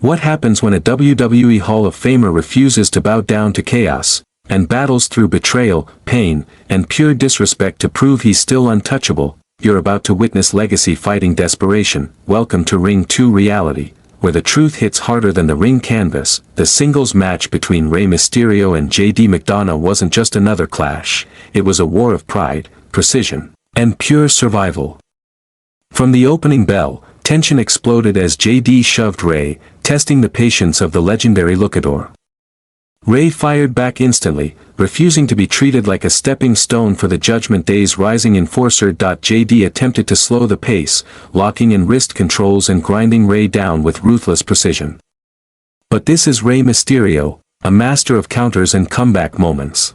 What happens when a WWE Hall of Famer refuses to bow down to chaos, and battles through betrayal, pain, and pure disrespect to prove he's still untouchable? You're about to witness legacy fighting desperation. Welcome to Ring 2 Reality, where the truth hits harder than the ring canvas. The singles match between Rey Mysterio and McDonagh wasn't just another clash, it was a war of pride, precision, and pure survival. From the opening bell, tension exploded as JD shoved Rey, testing the patience of the legendary luchador. Rey fired back instantly, refusing to be treated like a stepping stone for the Judgment Day's rising enforcer. JD attempted to slow the pace, locking in wrist controls and grinding Rey down with ruthless precision. But this is Rey Mysterio, a master of counters and comeback moments.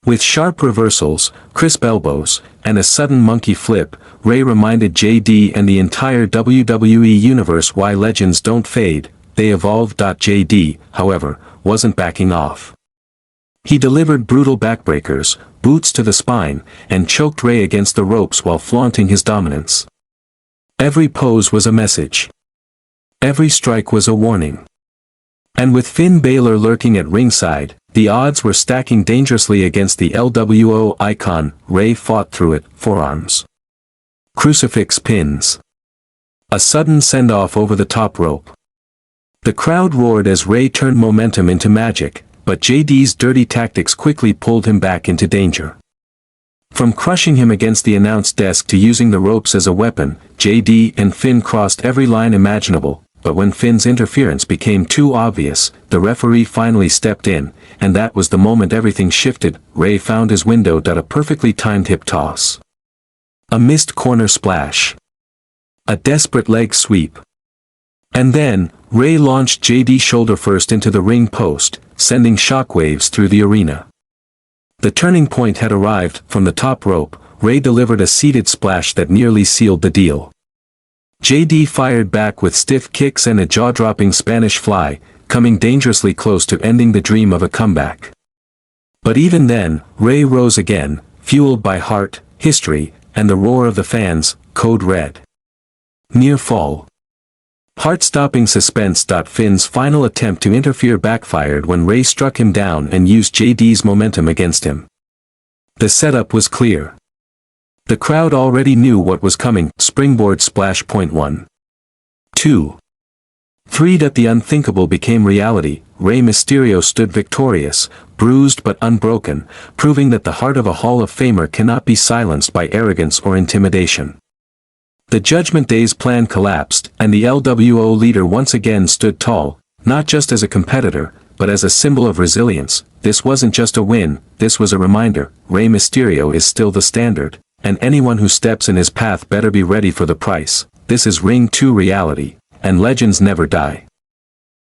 With sharp reversals, crisp elbows, and a sudden monkey flip, Rey reminded JD and the entire WWE universe why legends don't fade, they evolve. JD, however, wasn't backing off. He delivered brutal backbreakers, boots to the spine, and choked Rey against the ropes while flaunting his dominance. Every pose was a message. Every strike was a warning. And with Finn Balor lurking at ringside, the odds were stacking dangerously against the LWO icon. Rey fought through it, forearms, crucifix pins, a sudden send-off over the top rope. The crowd roared as Rey turned momentum into magic, but JD's dirty tactics quickly pulled him back into danger. From crushing him against the announce desk to using the ropes as a weapon, JD and Finn crossed every line imaginable. But when Finn's interference became too obvious, the referee finally stepped in, and that was the moment everything shifted. Rey found his window. A perfectly timed hip toss, a missed corner splash, a desperate leg sweep. And then, Rey launched JD shoulder first into the ring post, sending shockwaves through the arena. The turning point had arrived. From the top rope, Rey delivered a seated splash that nearly sealed the deal. JD fired back with stiff kicks and a jaw-dropping Spanish fly, coming dangerously close to ending the dream of a comeback. But even then, Rey rose again, fueled by heart, history, and the roar of the fans. Code Red. Near fall. Heart-stopping suspense. Finn's final attempt to interfere backfired when Rey struck him down and used JD's momentum against him. The setup was clear. The crowd already knew what was coming. Springboard splash. 1, 2, 3. The unthinkable became reality. Rey Mysterio stood victorious, bruised but unbroken, proving that the heart of a Hall of Famer cannot be silenced by arrogance or intimidation. The Judgment Day's plan collapsed, and the LWO leader once again stood tall, not just as a competitor, but as a symbol of resilience. This wasn't just a win, this was a reminder. Rey Mysterio is still the standard, and anyone who steps in his path better be ready for the price. This is Ring 2 Reality, and legends never die.